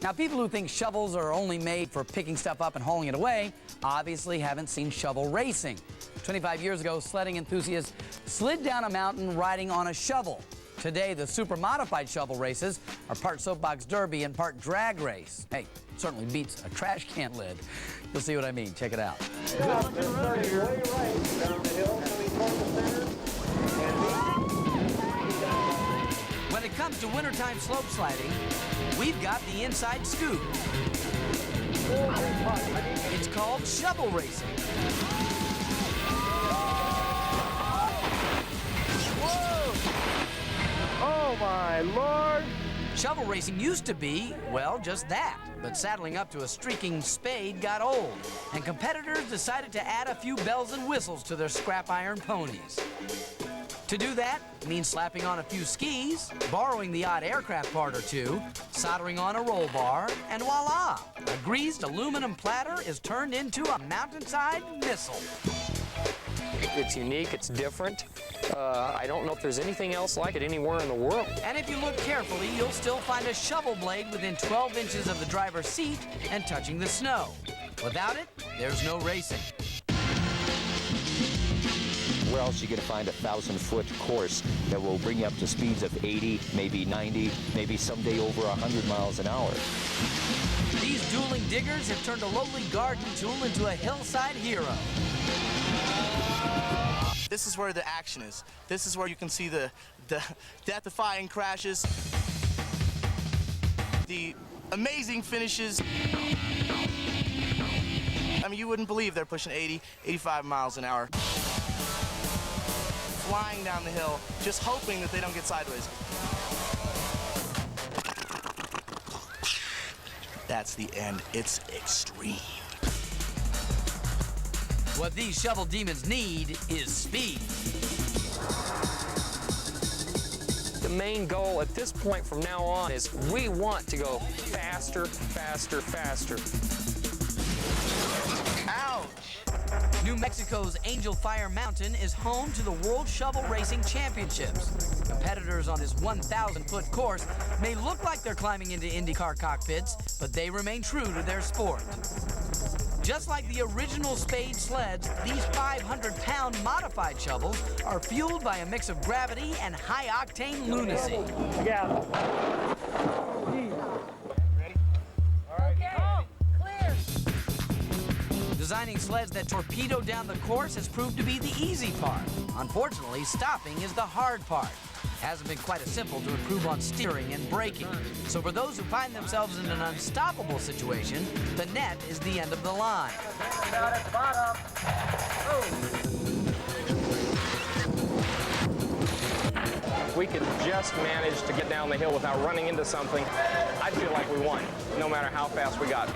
Now, people who think shovels are only made for picking stuff up and hauling it away obviously haven't seen shovel racing. 25 years ago, sledding enthusiasts slid down a mountain riding on a shovel. Today, the super modified shovel races are part soapbox derby and part drag race. Hey, certainly beats a trash can lid. You'll see what I mean. Check it out. When it comes to wintertime slope sliding, we've got the inside scoop. It's called shovel racing. Oh my Lord! Shovel racing used to be, well, just that. But saddling up to a streaking spade got old, and competitors decided to add a few bells and whistles to their scrap iron ponies. To do that means slapping on a few skis, borrowing the odd aircraft part or two, soldering on a roll bar, and voila! A greased aluminum platter is turned into a mountainside missile. It's unique, it's different. I don't know if there's anything else like it anywhere in the world. And if you look carefully, you'll still find a shovel blade within 12 inches of the driver's seat and touching the snow. Without it, there's no racing. Where else are you going to find a 1,000-foot course that will bring you up to speeds of 80, maybe 90, maybe someday over 100 miles an hour? These dueling diggers have turned a lowly garden tool into a hillside hero. This is where the action is. This is where you can see the death-defying crashes, the amazing finishes. I mean, you wouldn't believe they're pushing 80, 85 miles an hour. Flying down the hill, just hoping that they don't get sideways. That's the end. It's extreme. What these shovel demons need is speed. The main goal at this point from now on is we want to go faster, faster, faster. Ouch! New Mexico's Angel Fire Mountain is home to the World Shovel Racing Championships. Competitors on this 1,000-foot course may look like they're climbing into IndyCar cockpits, but they remain true to their sport. Just like the original spade sleds, these 500-pound modified shovels are fueled by a mix of gravity and high-octane lunacy. Yeah. Ready? All right. Okay, clear. Designing sleds that torpedo down the course has proved to be the easy part. Unfortunately, stopping is the hard part. It hasn't been quite as simple to improve on steering and braking. So for those who find themselves in an unstoppable situation, the net is the end of the line. Down at the bottom. If we could just manage to get down the hill without running into something, I'd feel like we won, no matter how fast we got.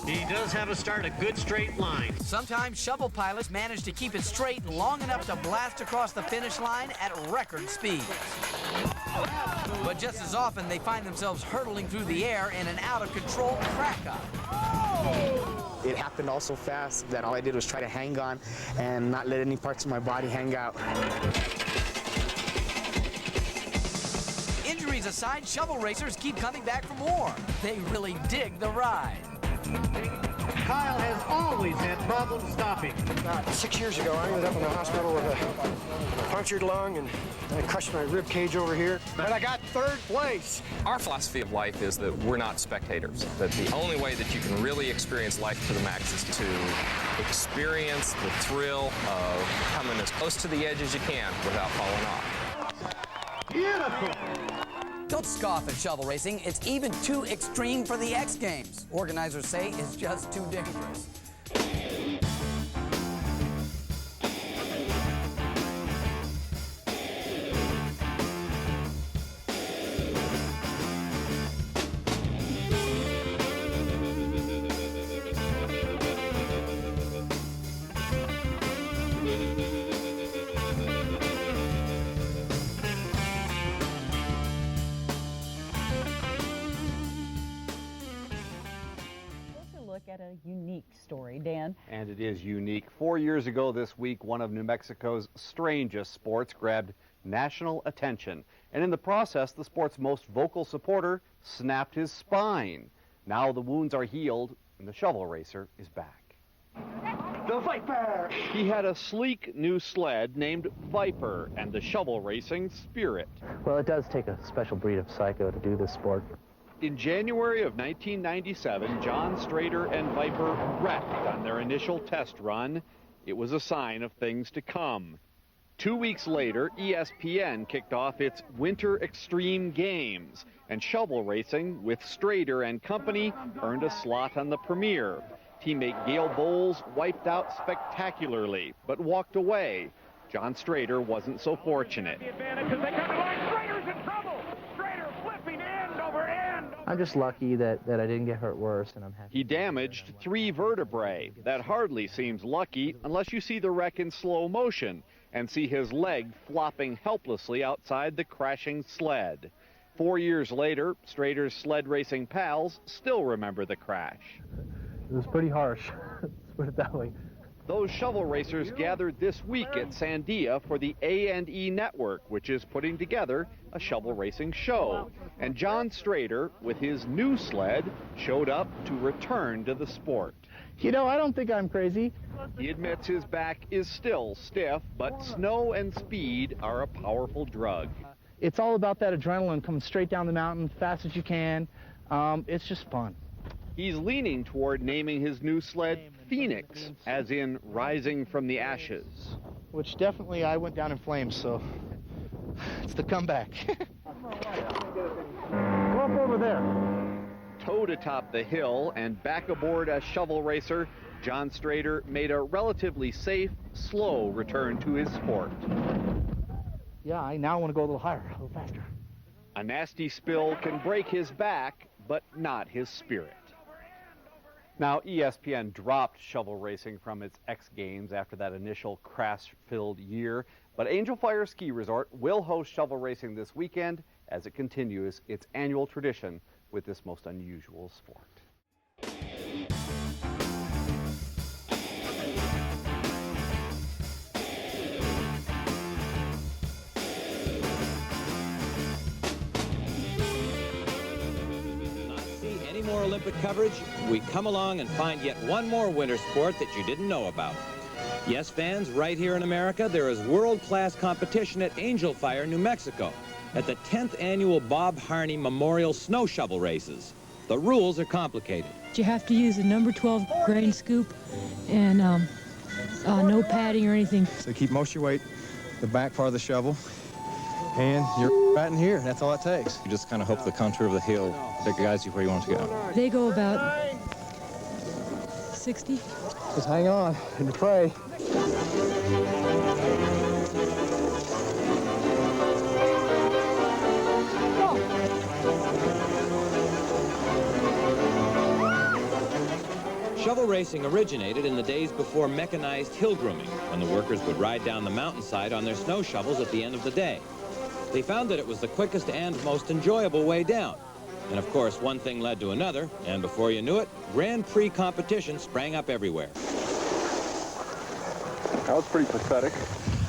He does have a start, a good straight line. Sometimes shovel pilots manage to keep it straight long enough to blast across the finish line at record speeds. But just as often, they find themselves hurtling through the air in an out-of-control crack-up. It happened all so fast that all I did was try to hang on and not let any parts of my body hang out. Injuries aside, shovel racers keep coming back for more. They really dig the ride. Kyle has always had problems stopping. 6 years ago, I ended up in the hospital with a punctured lung, and I crushed my rib cage over here. But I got third place. Our philosophy of life is that we're not spectators, that the only way that you can really experience life to the max is to experience the thrill of coming as close to the edge as you can without falling off. Beautiful. Don't scoff at shovel racing. It's even too extreme for the X Games. Organizers say it's just too dangerous. At a unique story, Dan. And it is unique. 4 years ago this week, one of New Mexico's strangest sports grabbed national attention. And in the process, the sport's most vocal supporter snapped his spine. Now the wounds are healed, and the shovel racer is back. The Viper! He had a sleek new sled named Viper and the shovel racing Spirit. Well, it does take a special breed of psycho to do this sport. In January of 1997, John Strader and Viper wrecked on their initial test run. It was a sign of things to come. 2 weeks later, ESPN kicked off its Winter Extreme Games, and shovel racing with Strader and company earned a slot on the premiere. Teammate Gail Bowles wiped out spectacularly, but walked away. John Strader wasn't so fortunate. I'm just lucky that I didn't get hurt worse, and I'm happy. He damaged 3 vertebrae. That hardly seems lucky unless you see the wreck in slow motion and see his leg flopping helplessly outside the crashing sled. 4 years later, Strader's sled racing pals still remember the crash. It was pretty harsh, let's put it that way. Those shovel racers gathered this week at Sandia for the A&E Network, which is putting together a shovel racing show. And John Strader, with his new sled, showed up to return to the sport. You know, I don't think I'm crazy. He admits his back is still stiff, but snow and speed are a powerful drug. It's all about that adrenaline coming straight down the mountain, fast as you can. It's just fun. He's leaning toward naming his new sled Phoenix, as in rising from the ashes. Which definitely I went down in flames, so it's the comeback. Go up over there. Towed atop the hill and back aboard a shovel racer, John Strader made a relatively safe, slow return to his sport. Yeah, I now want to go a little higher, a little faster. A nasty spill can break his back, but not his spirit. Now, ESPN dropped shovel racing from its X Games after that initial crash-filled year, but Angel Fire Ski Resort will host shovel racing this weekend as it continues its annual tradition with this most unusual sport. More Olympic coverage, we come along and find yet one more winter sport that you didn't know about. Yes, fans, right here in America, there is world-class competition at Angel Fire, New Mexico, at the 10th annual Bob Harney Memorial Snow Shovel Races. The rules are complicated. You have to use a number 12 grain scoop and no padding or anything. So keep most of your weight the back part of the shovel, and you're right in here. That's all it takes. You just kind of hope the contour of the hill that guides you where you want to go. They go about 60. Just hang on and pray. Shovel racing originated in the days before mechanized hill grooming, when the workers would ride down the mountainside on their snow shovels at the end of the day. They found that it was the quickest and most enjoyable way down. And of course, one thing led to another, and before you knew it, Grand Prix competition sprang up everywhere. That was pretty pathetic.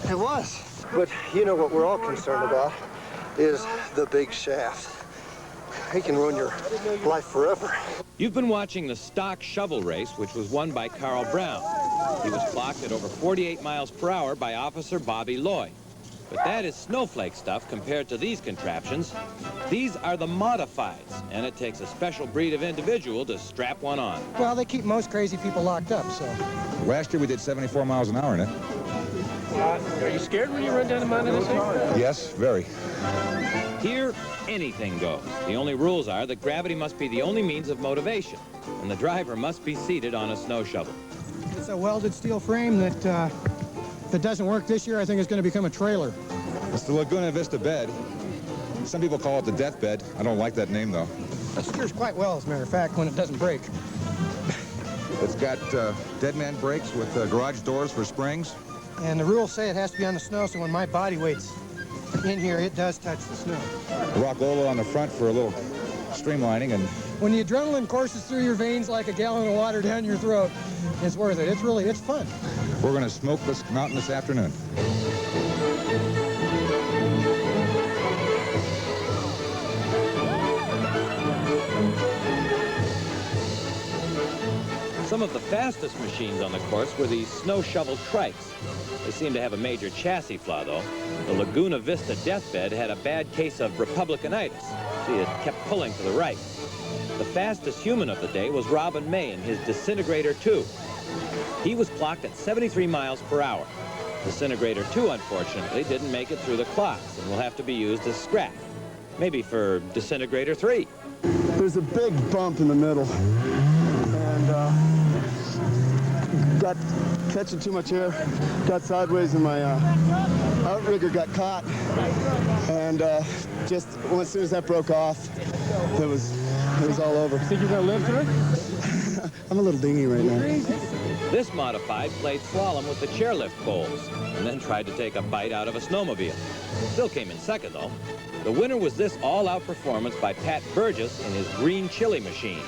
It was. But you know what we're all concerned about is the big shaft. He can ruin your life forever. You've been watching the stock shovel race, which was won by Carl Brown. He was clocked at over 48 miles per hour by Officer Bobby Lloyd. But that is snowflake stuff compared to these contraptions. These are the modifieds, and it takes a special breed of individual to strap one on. Well, they keep most crazy people locked up, so. Last year we did 74 miles an hour in it. Are you scared when you run down the mountain this thing? Yes, very. Here, anything goes. The only rules are that gravity must be the only means of motivation, and the driver must be seated on a snow shovel. It's a welded steel frame that, if it doesn't work this year, I think it's going to become a trailer. It's the Laguna Vista bed. Some people call it the death bed. I don't like that name, though. It steers quite well, as a matter of fact, when it doesn't break. It's got dead man brakes with garage doors for springs. And the rules say it has to be on the snow, so when my body weight's in here, it does touch the snow. Rock Lola on the front for a little streamlining. And when the adrenaline courses through your veins like a gallon of water down your throat, it's worth it. It's fun. We're going to smoke this mountain this afternoon. Some of the fastest machines on the course were these snow shovel trikes. They seem to have a major chassis flaw, though. The Laguna Vista deathbed had a bad case of republicanitis. See, it kept pulling to the right. The fastest human of the day was Robin May in his Disintegrator 2. He was clocked at 73 miles per hour. Disintegrator 2, unfortunately, didn't make it through the clocks and will have to be used as scrap. Maybe for Disintegrator 3. There's a big bump in the middle, and got catching too much air, got sideways, and my outrigger got caught, and just as soon as that broke off, it was all over. Think you're gonna live through it? I'm a little dingy right now. This modified played slalom with the chairlift poles and then tried to take a bite out of a snowmobile. Still came in second, though. The winner was this all-out performance by Pat Burgess in his green chili machine.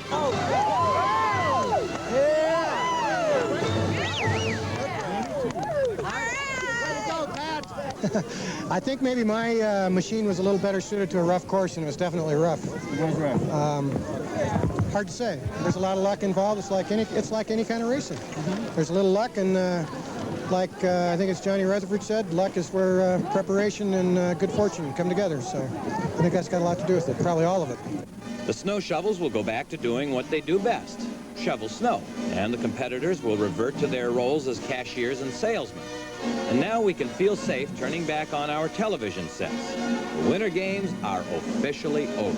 I think maybe my machine was a little better suited to a rough course, and it was definitely rough. Hard to say. There's a lot of luck involved. It's like any kind of racing. There's a little luck, and I think it's Johnny Rutherford said, luck is where preparation and good fortune come together. So I think that's got a lot to do with it, probably all of it. The snow shovels will go back to doing what they do best, shovel snow, and the competitors will revert to their roles as cashiers and salesmen. And now we can feel safe turning back on our television sets. The Winter Games are officially over.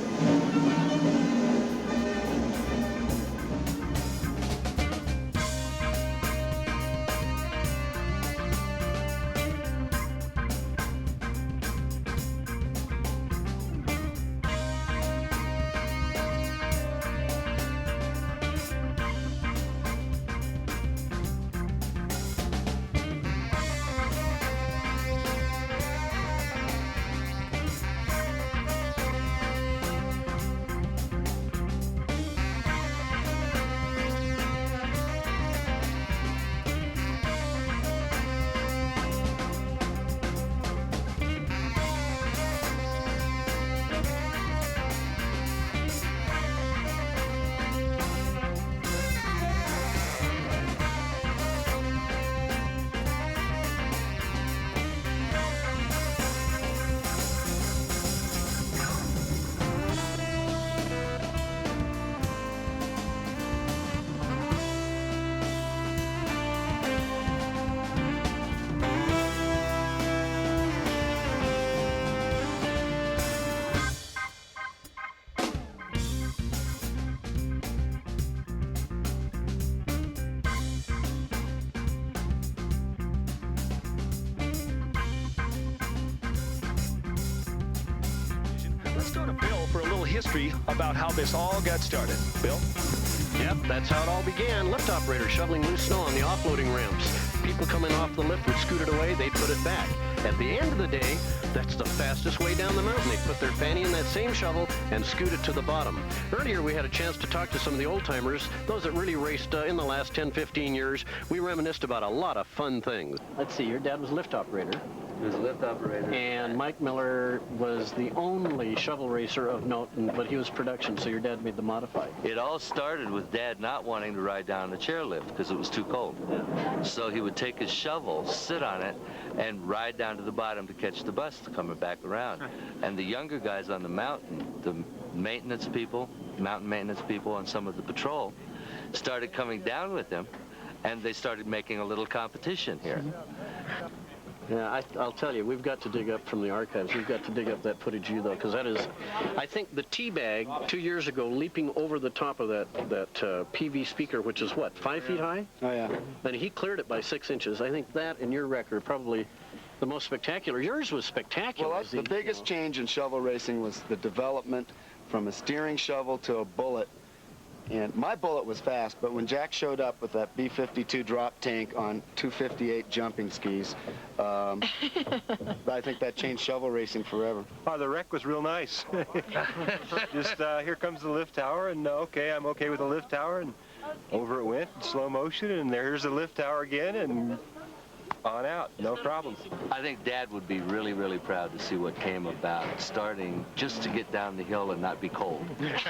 History about how this all got started. Bill? Yep, that's how it all began. Lift operators shoveling loose snow on the offloading ramps. People coming off the lift would scoot it away, they'd put it back. At the end of the day, that's the fastest way down the mountain. They put their fanny in that same shovel and scoot it to the bottom. Earlier, we had a chance to talk to some of the old-timers, those that really raced in the last 10, 15 years. We reminisced about a lot of fun things. Let's see, your dad was lift operator. He was a lift operator. And Mike Miller was the only shovel racer of note, but he was production, so your dad made the modified. It all started with Dad not wanting to ride down the chairlift because it was too cold. Yeah. So he would take his shovel, sit on it, and ride down to the bottom to catch the bus coming back around. And the younger guys on the mountain, the maintenance people, mountain maintenance people, and some of the patrol, started coming down with him, and they started making a little competition here. Yeah, I'll tell you, we've got to dig up from the archives. We've got to dig up that footage, though, because that is, I think the T-bag 2 years ago, leaping over the top of that PV speaker, which is what, 5 feet high? Oh yeah. And he cleared it by 6 inches. I think that and your record probably the most spectacular. Yours was spectacular. Well, the biggest change in shovel racing was the development from a steering shovel to a bullet. And my bullet was fast, but when Jack showed up with that B-52 drop tank on 258 jumping skis, I think that changed shovel racing forever. Oh, the wreck was real nice. Just here comes the lift tower, and okay, I'm okay with the lift tower, and over it went in slow motion, and there's the lift tower again, and on out, no problem. I think Dad would be really, really proud to see what came about, starting just to get down the hill and not be cold. Amen.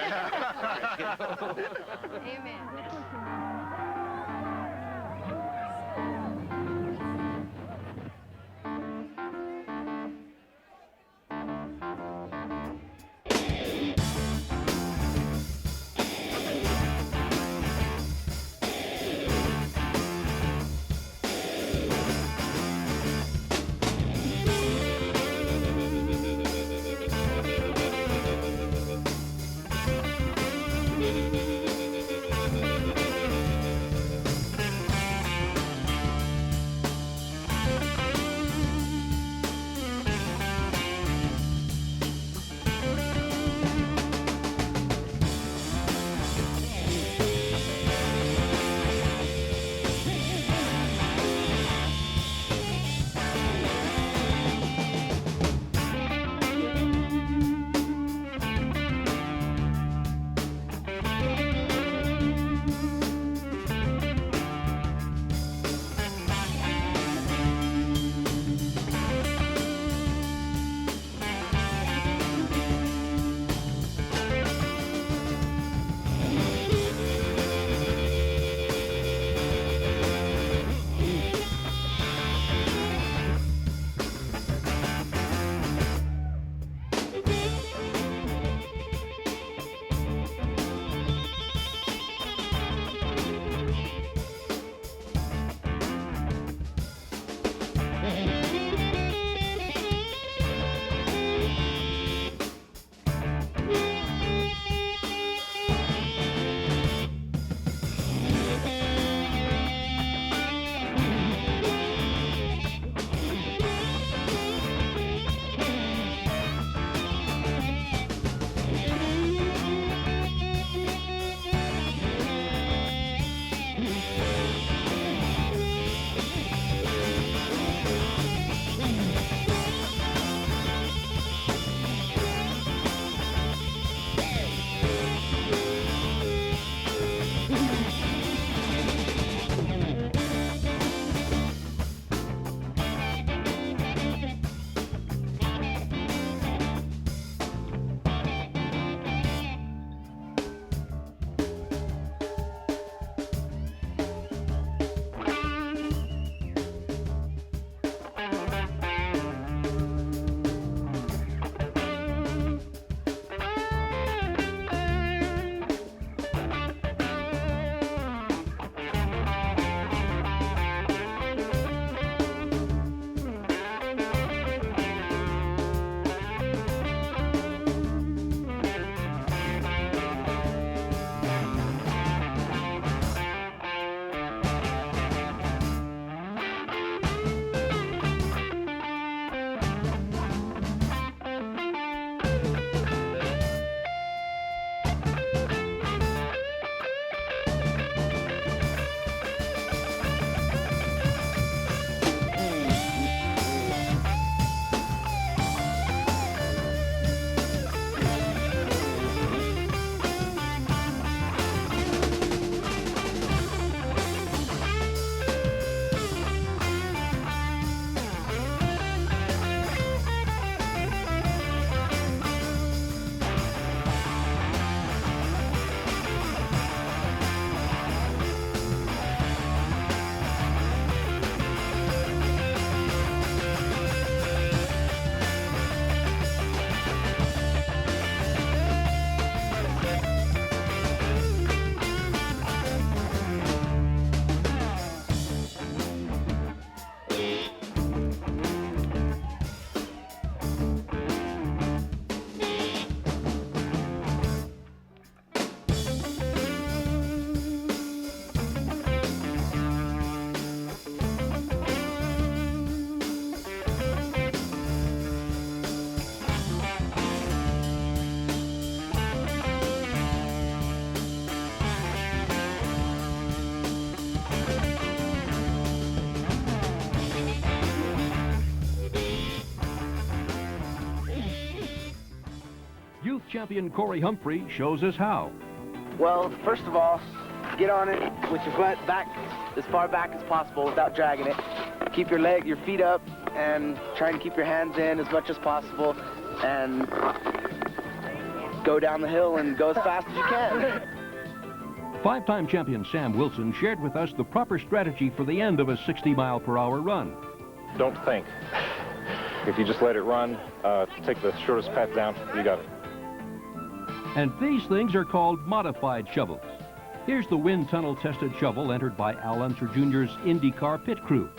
champion Corey Humphrey shows us how. Well, first of all, get on it with your butt back as far back as possible without dragging it. Keep your feet up, and try and keep your hands in as much as possible, and go down the hill and go as fast as you can. Five-time champion Sam Wilson shared with us the proper strategy for the end of a 60-mile-per-hour run. Don't think. If you just let it run, take the shortest path down, you got it. And these things are called modified shovels. Here's the wind tunnel-tested shovel entered by Al Unser Jr.'s IndyCar pit crew.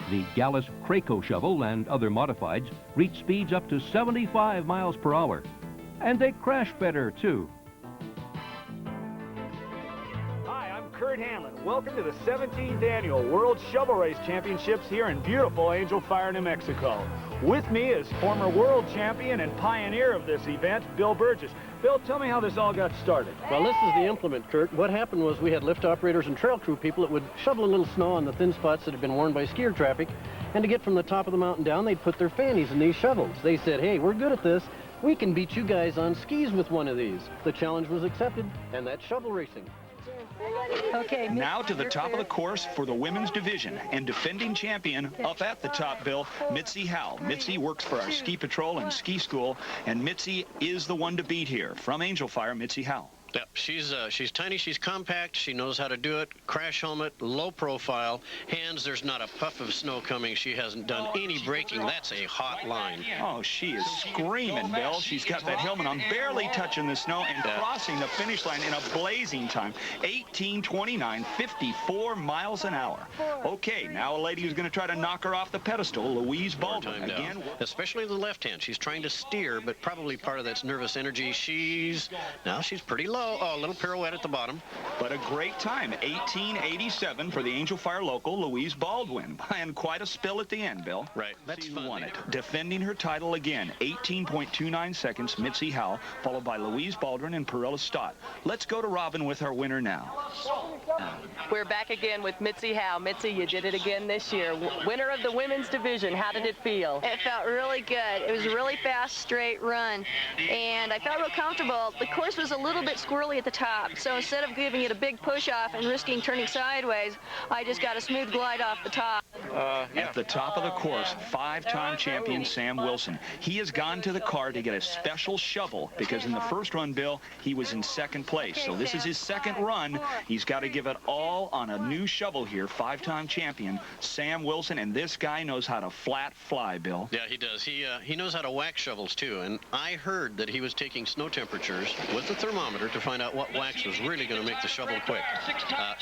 The Gallus Craco shovel and other modifieds reach speeds up to 75 miles per hour. And they crash better, too. Hi, I'm Kurt Hanlon. Welcome to the 17th Annual World Shovel Race Championships here in beautiful Angel Fire, New Mexico. With me is former world champion and pioneer of this event, Bill Burgess. Bill, tell me how this all got started. Well, this is the implement, Kurt. What happened was we had lift operators and trail crew people that would shovel a little snow on the thin spots that had been worn by skier traffic, and to get from the top of the mountain down, they'd put their fannies in these shovels. They said, hey, we're good at this. We can beat you guys on skis with one of these. The challenge was accepted, and that's shovel racing. Okay, now to the top of the course for the women's division, and defending champion up at the top, Bill, Mitzi Howell. Mitzi works for our ski patrol and ski school, and Mitzi is the one to beat here. From Angel Fire, Mitzi Howell. Yep, she's tiny, she's compact, she knows how to do it. Crash helmet, low profile, hands, there's not a puff of snow coming. She hasn't done any braking. That's a hot line. Oh, she is screaming, Bill. She's got that helmet on, barely touching the snow and crossing the finish line in a blazing time. 18:29, 54 miles an hour. Okay, now a lady who's going to try to knock her off the pedestal, Louise Baldwin. Again, especially the left hand. She's trying to steer, but probably part of that's nervous energy. She's pretty low. Oh, a little pirouette at the bottom. But a great time, 18:87 for the Angel Fire local, Louise Baldwin. And quite a spill at the end, Bill. Right, that's fun. Won it. Defending her title again, 18.29 seconds, Mitzi Howell, followed by Louise Baldwin and Perilla Stott. Let's go to Robin with our winner now. We're back again with Mitzi Howell. Mitzi, you did it again this year. Winner of the women's division. How did it feel? It felt really good. It was a really fast, straight run, and I felt real comfortable. The course was a little bit squirrely at the top, so instead of giving it a big push-off and risking turning sideways, I just got a smooth glide off the top. At the top of the course, five-time champion Sam Wilson. He has gone to the car to get a special shovel because in the first run, Bill, he was in second place. So this is his second run. He's got to give it all on a new shovel here. Five-time champion Sam Wilson, and this guy knows how to flat fly, Bill. Yeah, he does. He knows how to wax shovels, too, and I heard that he was taking snow temperatures with the thermometer to find out what wax was really going to make the shovel quick.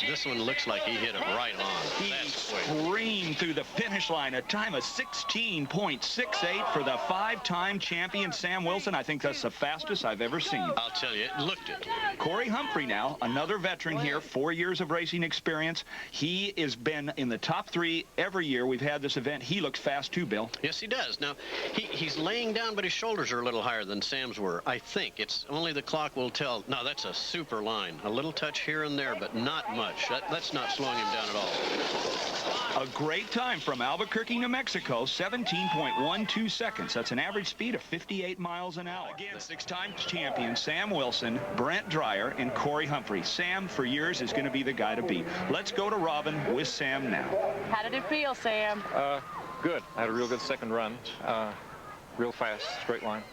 This one looks like he hit it right on. He screamed through the finish line, a time of 16.68 for the five-time champion Sam Wilson. I think that's the fastest I've ever seen. I'll tell you, it looked it. Corey Humphrey now, another veteran here, 4 years of racing experience. He has been in the top three every year we've had this event. He looks fast too, Bill. Yes, he does. Now, he's laying down, but his shoulders are a little higher than Sam's were. I think it's only the clock will tell. Now, that's a super line. A little touch here and there, but not much. That's not slowing him down at all. A great time from Albuquerque, New Mexico, 17.12 seconds. That's an average speed of 58 miles an hour. Again, six-time champion Sam Wilson, Brent Dreyer, and Corey Humphrey. Sam, for years, is going to be the guy to beat. Let's go to Robin with Sam now. How did it feel, Sam? Good. I had a real good second run. Real fast, straight line.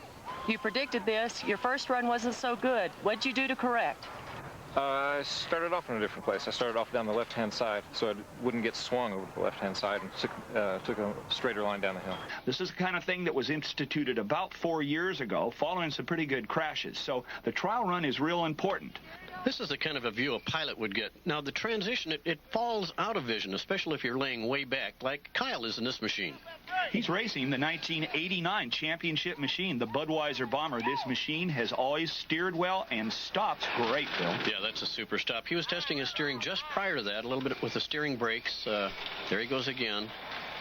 You predicted this. Your first run wasn't so good. What'd you do to correct? I started off in a different place. I started off down the left-hand side so I wouldn't get swung over the left-hand side and took a straighter line down the hill. This is the kind of thing that was instituted about 4 years ago, following some pretty good crashes. So the trial run is real important. This is the kind of a view a pilot would get. Now, the transition, it falls out of vision, especially if you're laying way back, like Kyle is in this machine. He's racing the 1989 championship machine, the Budweiser Bomber. This machine has always steered well and stops great, Bill. Yeah, that's a super stop. He was testing his steering just prior to that, a little bit with the steering brakes. There he goes again.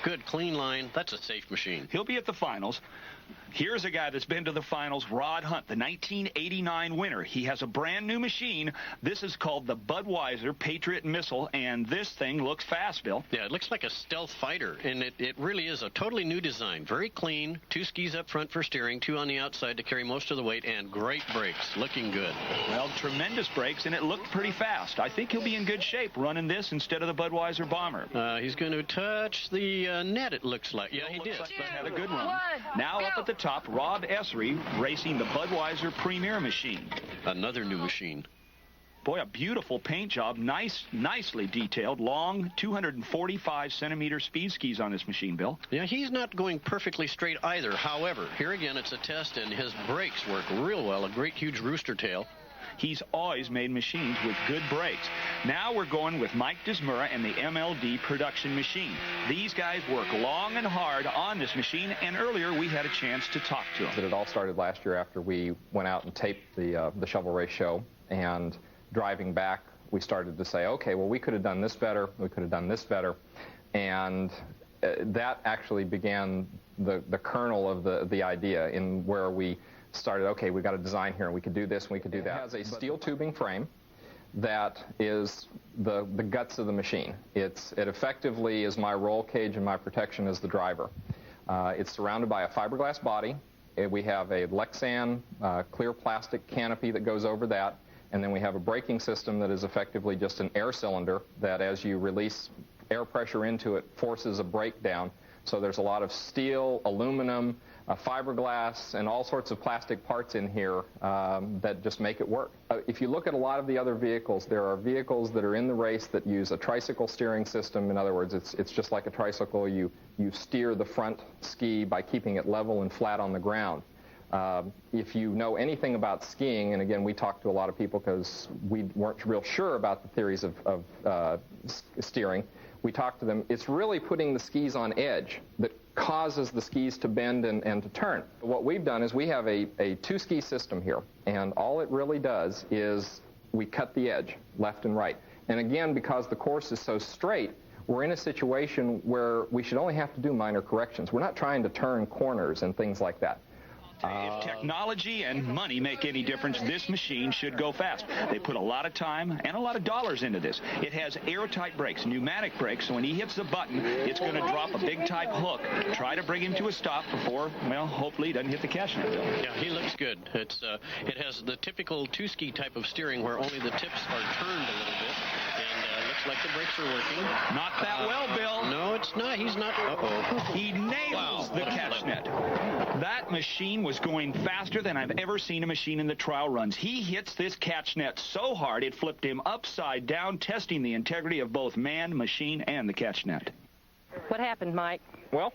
Good, clean line. That's a safe machine. He'll be at the finals. Here's a guy that's been to the finals, Rod Hunt, the 1989 winner. He has a brand new machine. This is called the Budweiser Patriot Missile, and this thing looks fast, Bill. Yeah, it looks like a stealth fighter, and it really is a totally new design. Very clean, 2 skis up front for steering, 2 on the outside to carry most of the weight, and great brakes. Looking good. Well, tremendous brakes, and it looked pretty fast. I think he'll be in good shape running this instead of the Budweiser Bomber. He's going to touch the net, it looks like. Yeah, he did. Like he had a good run. Now up at the top, Rob Essery racing the Budweiser Premier machine. Another new machine. Boy, a beautiful paint job, nicely detailed, long 245-centimeter speed skis on this machine, Bill. Yeah, he's not going perfectly straight either. However, here again, it's a test, and his brakes work real well. A great, huge rooster tail. He's always made machines with good brakes. Now we're going with Mike Desmura and the MLD production machine. These guys work long and hard on this machine, and earlier we had a chance to talk to them. It all started last year after we went out and taped the Shovel Race show, and driving back, we started to say, okay, well, we could have done this better, we could have done this better, and that actually began the kernel of the idea, in where we started, okay, we got a design here, and we could do this, and we could do that. It has a steel tubing frame that is the guts of the machine. It effectively is my roll cage and my protection as the driver. It's surrounded by a fiberglass body. We have a Lexan clear plastic canopy that goes over that, and then we have a braking system that is effectively just an air cylinder that, as you release air pressure into it, forces a brake down. So there's a lot of steel, aluminum, fiberglass, and all sorts of plastic parts in here that just make it work. If you look at a lot of the other vehicles, there are vehicles that are in the race that use a tricycle steering system. In other words, it's just like a tricycle. You steer the front ski by keeping it level and flat on the ground. If you know anything about skiing, and again, we talked to a lot of people because we weren't real sure about the theories of steering, we talked to them, it's really putting the skis on edge that causes the skis to bend and to turn. What we've done is we have a 2-ski system here, and all it really does is we cut the edge left and right. And again, because the course is so straight, we're in a situation where we should only have to do minor corrections. We're not trying to turn corners and things like that. If technology and money make any difference, this machine should go fast. They put a lot of time and a lot of dollars into this. It has airtight brakes, pneumatic brakes, so when he hits the button, it's going to drop a big type hook, try to bring him to a stop before, well, hopefully he doesn't hit the cash net. Yeah, he looks good. It has the typical 2-ski type of steering where only the tips are turned a little bit, and looks like the brakes are working. Not that well, Bill. No, it's not. He's not. Uh-oh. He nails the catch net. That machine was going faster than I've ever seen a machine in the trial runs. He hits this catch net so hard it flipped him upside down, testing the integrity of both man, machine, and the catch net. What happened, Mike? Well,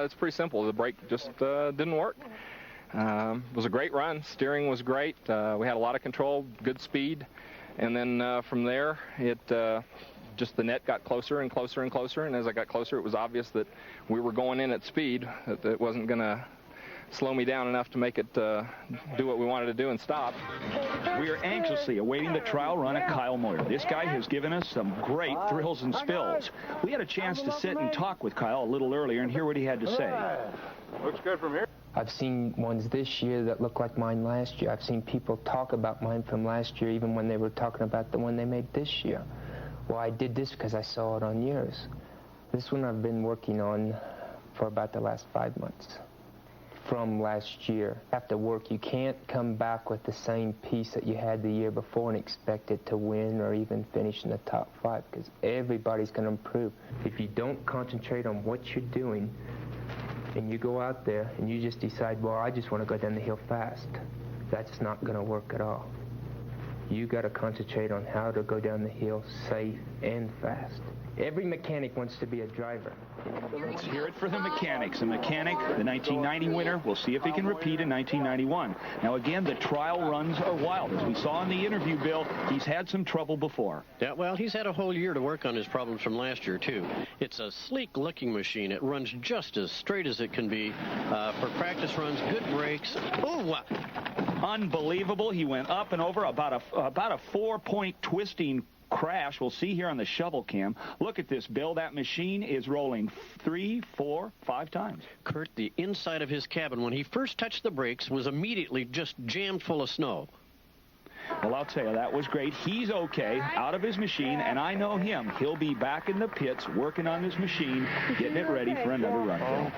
it's pretty simple. The brake just didn't work. It was a great run. Steering was great. We had a lot of control, good speed. And then from there, just the net got closer and closer and closer. And as I got closer, it was obvious that we were going in at speed, that it wasn't going to slow me down enough to make it do what we wanted to do and stop. We are anxiously awaiting the trial run at Kyle Moyer. This guy has given us some great thrills and spills. We had a chance to sit and talk with Kyle a little earlier and hear what he had to say. Looks good from here. I've seen ones this year that look like mine last year. I've seen people talk about mine from last year, even when they were talking about the one they made this year. Well, I did this because I saw it on yours. This one I've been working on for about the last 5 months. From last year. After work, you can't come back with the same piece that you had the year before and expect it to win or even finish in the top 5, because everybody's going to improve. If you don't concentrate on what you're doing and you go out there and you just decide, well, I just want to go down the hill fast, that's not going to work at all. You got to concentrate on how to go down the hill safe and fast. Every mechanic wants to be a driver. Let's hear it for the mechanics. The mechanic, the 1990 winner, we'll see if he can repeat in 1991. Now, again, the trial runs are wild. As we saw in the interview, Bill, he's had some trouble before. Yeah, well, he's had a whole year to work on his problems from last year, too. It's a sleek-looking machine. It runs just as straight as it can be. For practice runs, good brakes. Oh, wow. Unbelievable. He went up and over about a 4-point twisting crash. We'll see here on the shovel cam. Look at this, Bill. That machine is rolling 3, 4, 5 times. Kurt, the inside of his cabin, when he first touched the brakes, was immediately just jammed full of snow. Well, I'll tell you, that was great. He's okay, out of his machine, and I know him. He'll be back in the pits working on his machine, getting it ready for another run.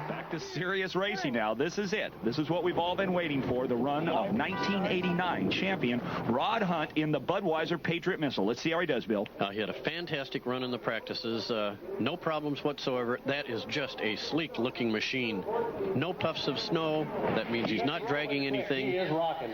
Back to serious racing now. This is it. This is what we've all been waiting for, the run of 1989 champion Rod Hunt in the Budweiser Patriot Missile. Let's see how he does, Bill. He had a fantastic run in the practices. No problems whatsoever. That is just a sleek-looking machine. No puffs of snow. That means he's not dragging anything.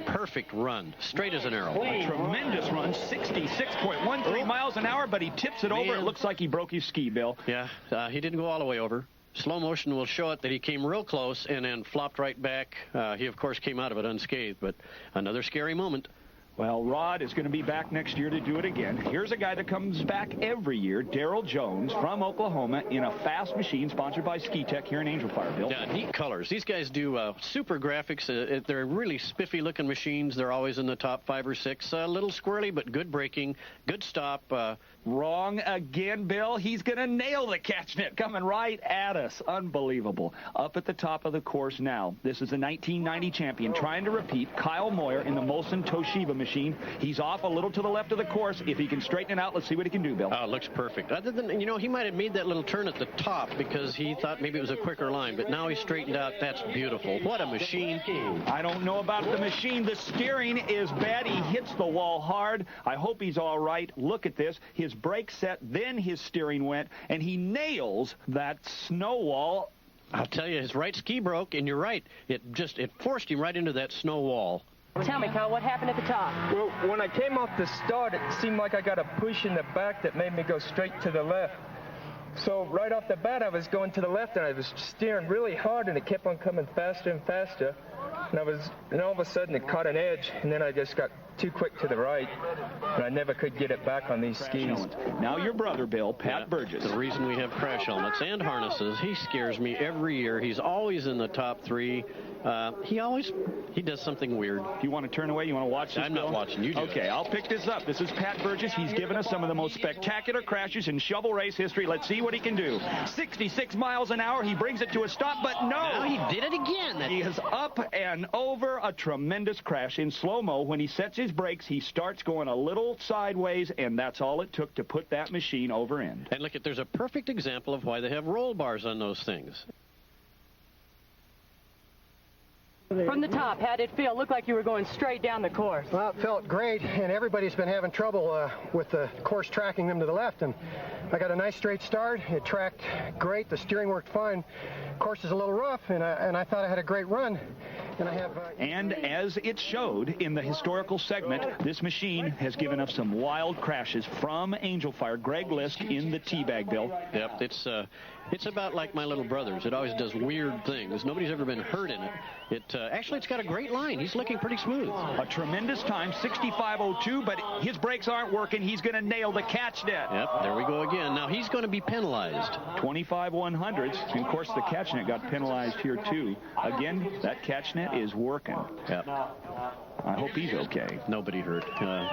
Perfect run. Straight as an arrow. A tremendous run. 66.13 miles an hour, but he tips it over. It looks like he broke his ski, Bill. Yeah, he didn't go all the way over. Slow motion will show it that he came real close and then flopped right back. He, of course, came out of it unscathed, but another scary moment. Well, Rod is going to be back next year to do it again. Here's a guy that comes back every year, Darrell Jones from Oklahoma, in a fast machine sponsored by Ski Tech here in Angel Fire, Bill. Yeah, neat colors. These guys do super graphics. They're really spiffy-looking machines. They're always in the top 5 or 6. A little squirrely, but good braking, good stop. Wrong again, Bill. He's going to nail the catch net coming right at us. Unbelievable. Up at the top of the course now. This is the 1990 champion trying to repeat. Kyle Moyer in the Molson Toshiba machine. He's off a little to the left of the course. If he can straighten it out, let's see what he can do, Bill. It looks perfect. Other than, you know, he might have made that little turn at the top because he thought maybe it was a quicker line, but now he's straightened out. That's beautiful. What a machine. I don't know about the machine. The steering is bad. He hits the wall hard. I hope he's all right. Look at this. His brake set, then his steering went, and he nails that snow wall. I'll tell you, his right ski broke, and you're right. It forced him right into that snow wall. Tell me, Kyle, what happened at the top? Well, when I came off the start, it seemed like I got a push in the back that made me go straight to the left. So right off the bat, I was going to the left, and I was steering really hard, and it kept on coming faster and faster. And all of a sudden, it caught an edge, and then I just got too quick to the right, and I never could get it back on these skis. Now your brother, Bill, Pat Burgess. The reason we have crash helmets and harnesses, he scares me every year. He's always in the top 3. He does something weird. Do you want to turn away? You want to watch this, I'm Bill? not watching. You do. Okay, I'll pick this up. This is Pat Burgess. He's given us some of the most spectacular crashes in shovel race history. Let's see what he can do. 66 miles an hour. He brings it to a stop, but no. Now he did it again. He is up and over a tremendous crash in slow-mo. When he sets his brakes, he starts going a little sideways, and that's all it took to put that machine over end. And look, there's a perfect example of why they have roll bars on those things. From the top, how did it feel? It looked like you were going straight down the course. Well, it felt great, and everybody's been having trouble with the course tracking them to the left, and I got a nice straight start. It tracked great. The steering worked fine. Course is a little rough, and I thought I had a great run. And I have. And as it showed in the historical segment, this machine has given us some wild crashes from Angel Fire. Greg Lisk in the teabag, Bill. Yep, it's about like my little brother's. It always does weird things. Nobody's ever been hurt in it. Actually, it's got a great line. He's looking pretty smooth. A tremendous time, 65.02, but his brakes aren't working. He's going to nail the catch net. Yep, there we go again. Now he's going to be penalized. 25/100s. And of course, the catch net got penalized here too. Again, that catch net is working. Yep. I hope he's okay. Nobody hurt.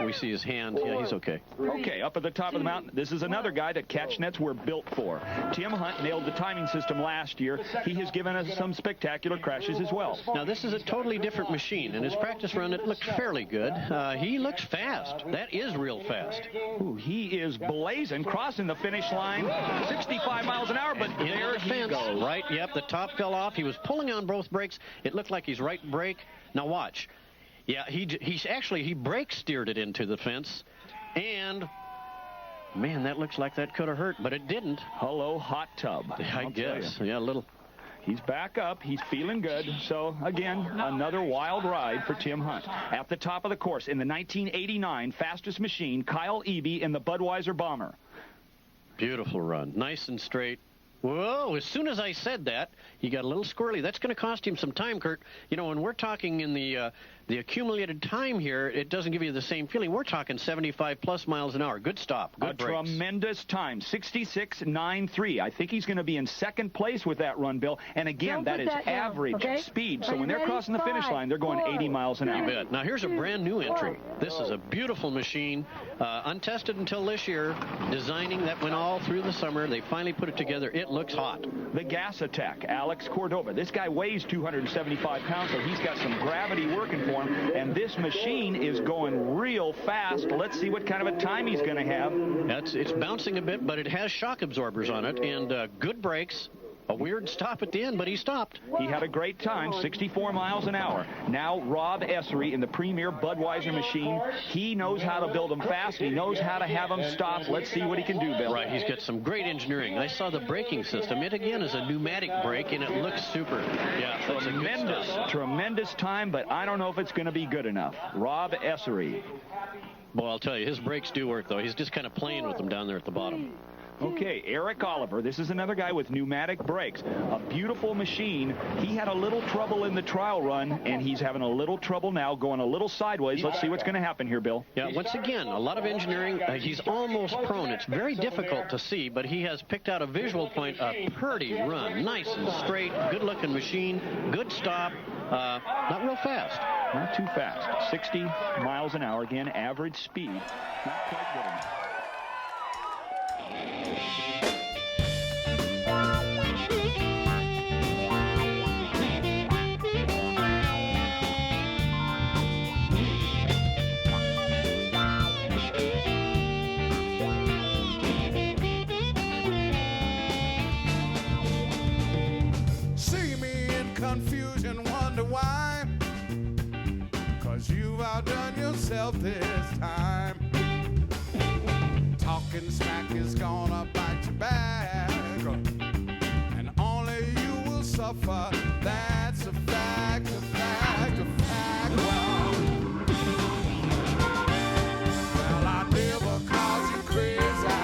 We see his hand. Yeah, he's okay. Okay, up at the top of the mountain, this is another guy that catch nets were built for. Tim Hunt nailed the timing system last year. He has given us some spectacular crashes as well. Now, this is a totally different machine. In his practice run, it looked fairly good. He looks fast. That is real fast. Ooh, he is blazing, crossing the finish line, 65 miles an hour, but there he goes. Right, yep, the top fell off. He was pulling on both brakes. It looked like his right brake. Now, watch. Yeah, he brake steered it into the fence, and man, that looks like that could have hurt, but it didn't. Hello, hot tub. I guess. Yeah, a little. He's back up. He's feeling good. So, again, another wild ride for Tim Hunt. At the top of the course in the 1989 fastest machine, Kyle Eby in the Budweiser Bomber. Beautiful run. Nice and straight. Whoa, as soon as I said that, he got a little squirrely. That's going to cost him some time, Kurt. You know, when we're talking in the the accumulated time here, it doesn't give you the same feeling. We're talking 75+ miles an hour. Good stop. Good brakes. Tremendous time, 66.93. I think he's going to be in second place with that run, Bill. And again, that is average speed. So when they're crossing the finish line, they're going 80 miles an hour. You bet. Now here's a brand new entry. This is a beautiful machine, untested until this year, designing that went all through the summer. They finally put it together. It looks hot. The gas attack, Alex Cordova. This guy weighs 275 pounds, so he's got some gravity working for him. And this machine is going real fast. Let's see what kind of a time he's going to have. It's bouncing a bit, but it has shock absorbers on it, and good brakes. A weird stop at the end, but he stopped. He had a great time, 64 miles an hour. Now Rob Essery in the premier Budweiser machine. He knows how to build them fast. He knows how to have them stop. Let's see what he can do, Bill. Right, he's got some great engineering. I saw the braking system. It, again, is a pneumatic brake, and it looks super. Yeah, that's tremendous time, but I don't know if it's going to be good enough. Rob Essery. Boy, I'll tell you, his brakes do work, though. He's just kind of playing with them down there at the bottom. Okay, Eric Oliver. This is another guy with pneumatic brakes. A beautiful machine. He had a little trouble in the trial run, and he's having a little trouble now, going a little sideways. Let's see what's going to happen here, Bill. Yeah, once again, a lot of engineering. He's almost prone. It's very difficult to see, but he has picked out a visual point, a pretty run. Nice and straight, good-looking machine, good stop, not real fast. Not too fast. 60 miles an hour, again, average speed. Not quite good enough. See me in confusion, wonder why, 'cause you've outdone yourself this time. Talking smack is gonna bite you back, and only you will suffer. That's a fact, a fact, a fact. Well, I never cause you crazy,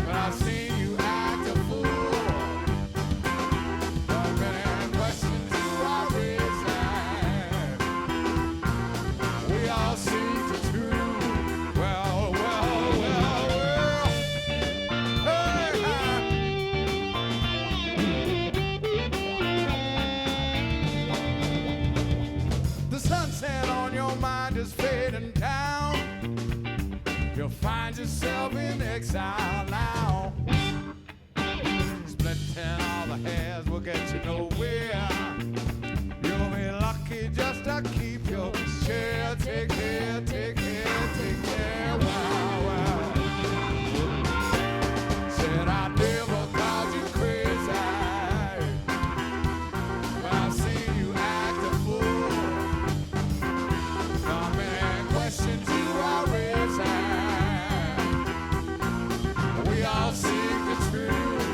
but I've seen you act a fool. But many questions you are raising, we all seem to do. Is fading down. You'll find yourself in exile now. Splitting all the hairs will get you nowhere. You'll be lucky just to keep your chair. Take care, take care, take care. Wow, wow. Said I never called you crazy, but I've seen you act a fool. Questions you are raising, we all seek the truth.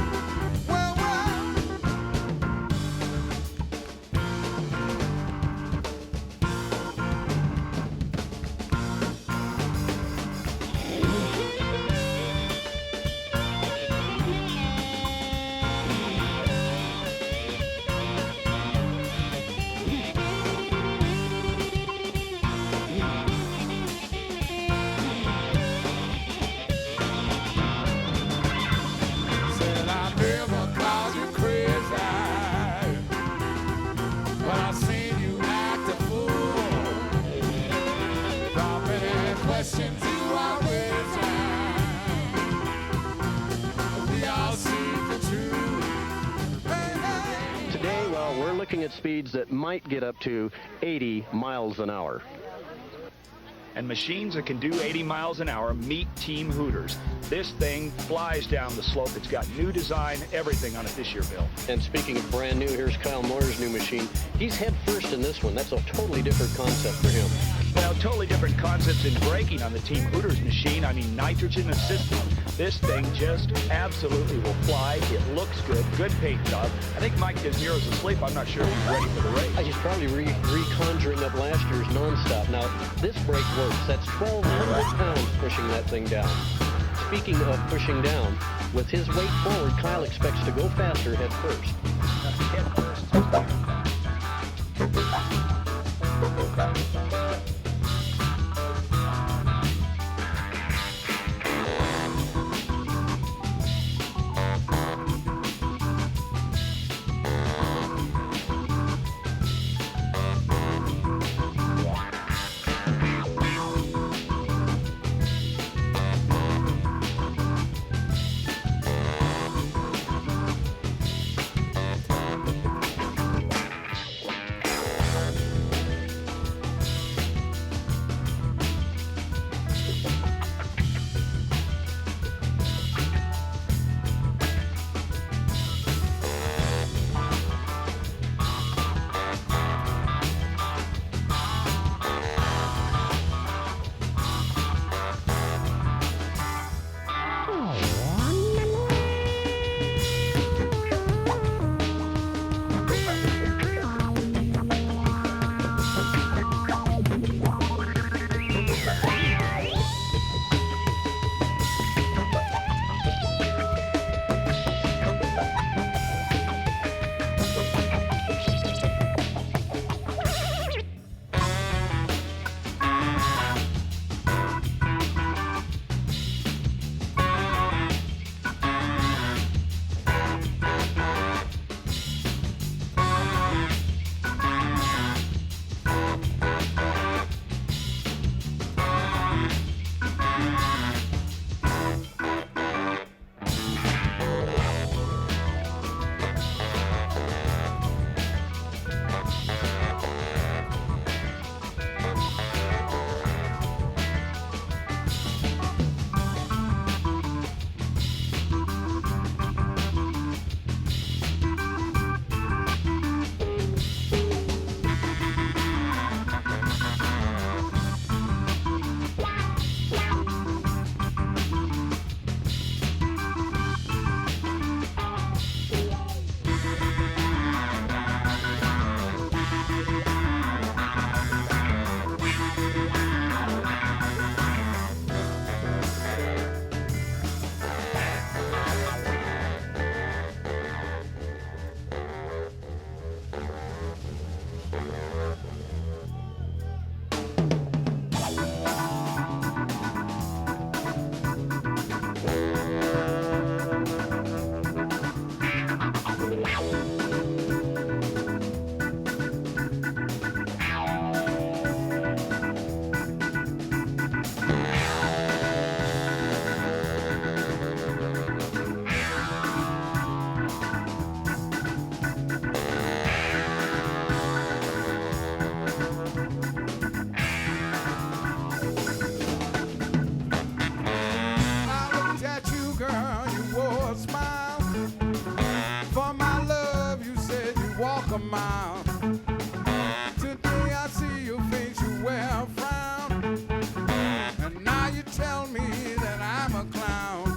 Well, at speeds that might get up to 80 miles an hour. And machines that can do 80 miles an hour meet Team Hooters. This thing flies down the slope. It's got new design, everything on it this year, Bill. And speaking of brand new, here's Kyle Moore's new machine. He's head first in this one. That's a totally different concept for him. Well, totally different concepts in braking on the Team Hooters machine. I mean, nitrogen assisted. This thing just absolutely will fly. It looks good. Good paint job. I think Mike Desmuro's asleep. I'm not sure if he's ready for the race. He's probably reconjuring up last year's nonstop. Now, this brake works. That's 1,200 pounds pushing that thing down. Speaking of pushing down, with his weight forward, Kyle expects to go faster head first. Head first. mile. Today I see your face, you wear a frown, and now you tell me that I'm a clown.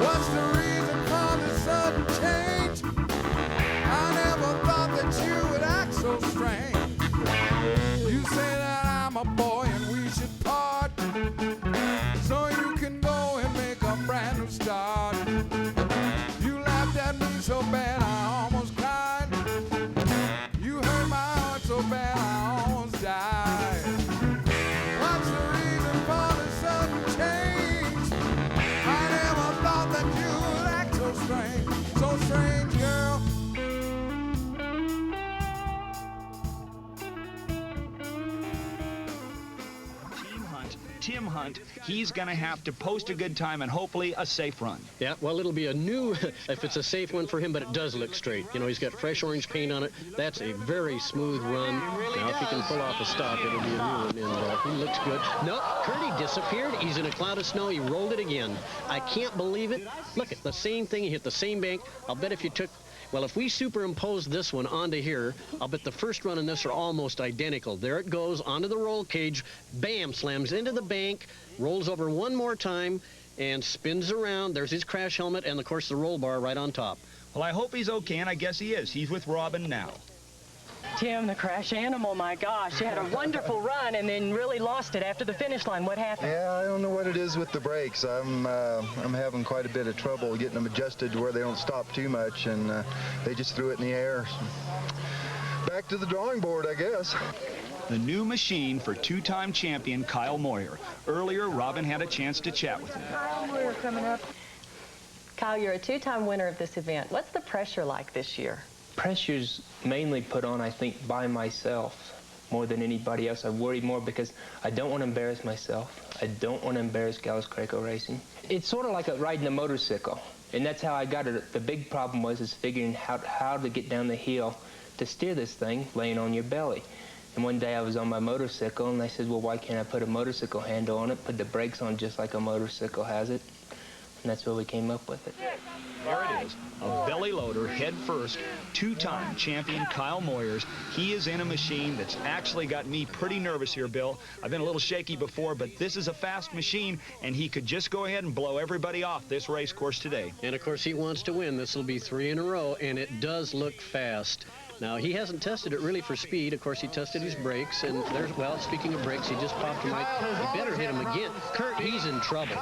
What's the reason for this sudden change? I never thought that you would act so strange. You say that I'm a boy and we should part, so you can go and make a brand new start. You laughed at me so bad I almost cried. You hurt my heart so bad I almost died. What's the reason for the sudden change? I never thought that you would act so strange, girl. Tim Hunt, he's going to have to post a good time and hopefully a safe run. Yeah, well, it'll be a new, if it's a safe one for him, but it does look straight. You know, he's got fresh orange paint on it. That's a very smooth run. Now, if he can pull off a stop, it'll be a new one, and he looks good. No, Curdy disappeared. He's in a cloud of snow. He rolled it again. I can't believe it. Look at the same thing. He hit the same bank. I'll bet if you took... Well, if we superimpose this one onto here, I'll bet the first run and this are almost identical. There it goes, onto the roll cage, bam, slams into the bank, rolls over one more time, and spins around. There's his crash helmet and, of course, the roll bar right on top. Well, I hope he's okay, and I guess he is. He's with Robin now. Tim, the crash animal, my gosh. You had a wonderful run and then really lost it after the finish line. What happened? Yeah, I don't know what it is with the brakes. I'm having quite a bit of trouble getting them adjusted to where they don't stop too much, and they just threw it in the air. Back to the drawing board, I guess. The new machine for two-time champion Kyle Moyer. Earlier, Robin had a chance to chat with him. Kyle Moyer coming up. Kyle, you're a two-time winner of this event. What's the pressure like this year? Pressure's mainly put on, I think, by myself more than anybody else. I worry more because I don't want to embarrass myself. I don't want to embarrass Gallus Craco Racing. It's sort of like riding a motorcycle, and that's how I got it. The big problem was figuring how to get down the hill to steer this thing laying on your belly. And one day I was on my motorcycle, and I said, well, why can't I put a motorcycle handle on it, put the brakes on just like a motorcycle has it? And that's where we came up with it. There it is, a belly loader, head first, two-time champion Kyle Moyers. He is in a machine that's actually got me pretty nervous here, Bill. I've been a little shaky before, but this is a fast machine, and he could just go ahead and blow everybody off this race course today. And, of course, he wants to win. This will be 3 in a row, and it does look fast. Now, he hasn't tested it really for speed. Of course, he tested his brakes, and there's, well, speaking of brakes, he just popped him right. He better hit him again. Kurt, he's in trouble.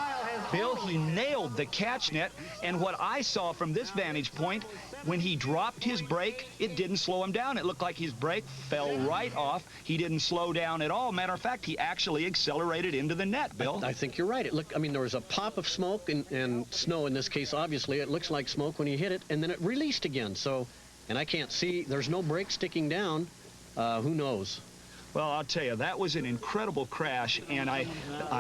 Bill, he nailed the catch net, and what I saw from this vantage point, when he dropped his brake, it didn't slow him down. It looked like his brake fell right off. He didn't slow down at all. Matter of fact, he actually accelerated into the net, Bill. I think you're right. It looked, I mean, there was a pop of smoke and snow in this case, obviously. It looks like smoke when he hit it, and then it released again. So, and I can't see, there's no brake sticking down. Who knows? Well, I'll tell you, that was an incredible crash, and I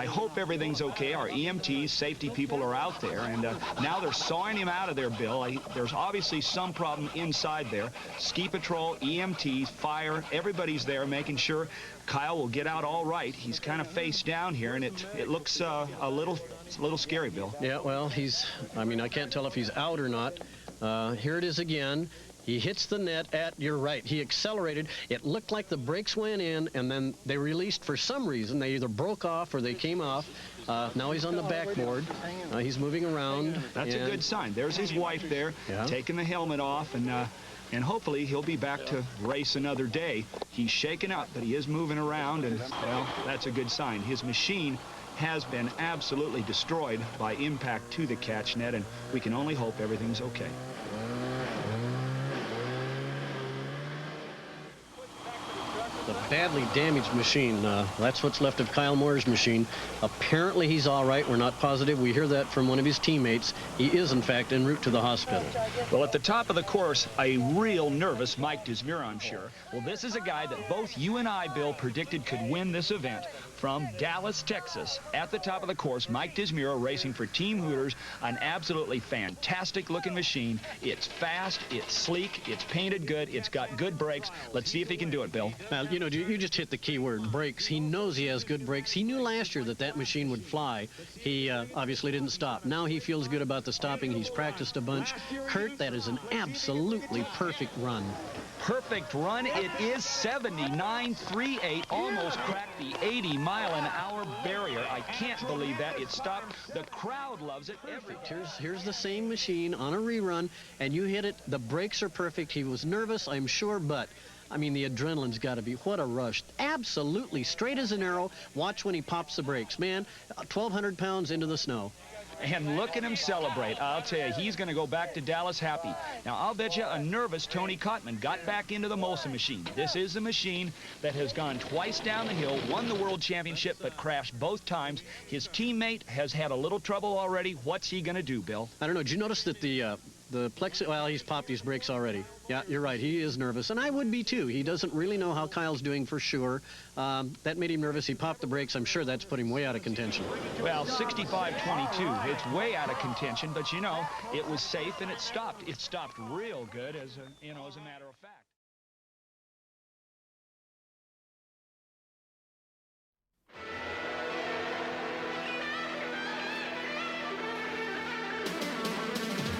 hope everything's okay. Our EMTs, safety people are out there, and now they're sawing him out of there, Bill. There's obviously some problem inside there. Ski Patrol, EMTs, fire, everybody's there making sure Kyle will get out all right. He's kind of face down here, and it looks a little scary, Bill. Yeah, well, I mean, I can't tell if he's out or not. Here it is again. He hits the net you're right, he accelerated. It looked like the brakes went in, and then they released for some reason. They either broke off or they came off. Now he's on the backboard. He's moving around. That's a good sign. There's his wife there, taking the helmet off, and hopefully he'll be back to race another day. He's shaken up, but he is moving around, and, well, that's a good sign. His machine has been absolutely destroyed by impact to the catch net, and we can only hope everything's okay. The badly damaged machine. That's what's left of Kyle Moore's machine. Apparently he's all right. We're not positive. We hear that from one of his teammates. He is, in fact, en route to the hospital. Well, at the top of the course, a real nervous Mike Desmure, I'm sure. Well, this is a guy that both you and I, Bill, predicted could win this event. from Dallas, Texas. At the top of the course, Mike Dismuro racing for Team Hooters, an absolutely fantastic-looking machine. It's fast, it's sleek, it's painted good, it's got good brakes. Let's see if he can do it, Bill. Well, you know, you just hit the key word, brakes. He knows he has good brakes. He knew last year that that machine would fly. He obviously didn't stop. Now he feels good about the stopping. He's practiced a bunch. Kurt, that is an absolutely perfect run. Perfect run. It is 79.38. Almost cracked the 80-mile-an-hour barrier. I can't believe that. It stopped. The crowd loves it. Perfect. Here's the same machine on a rerun, and you hit it. The brakes are perfect. He was nervous, I'm sure, but I mean, the adrenaline's got to be, what a rush. Absolutely straight as an arrow. Watch when he pops the brakes. Man, 1,200 pounds into the snow. And look at him celebrate. I'll tell you, he's going to go back to Dallas happy. Now, I'll bet you a nervous Tony Cotman got back into the Molson machine. This is the machine that has gone twice down the hill, won the world championship, but crashed both times. His teammate has had a little trouble already. What's he going to do, Bill? I don't know. Did you notice that the plexi... Well, he's popped these brakes already. Yeah, you're right. He is nervous, and I would be, too. He doesn't really know how Kyle's doing for sure. That made him nervous. He popped the brakes. I'm sure that's put him way out of contention. Well, 65.22. It's way out of contention, but, you know, it was safe, and it stopped. It stopped real good, as a matter of fact.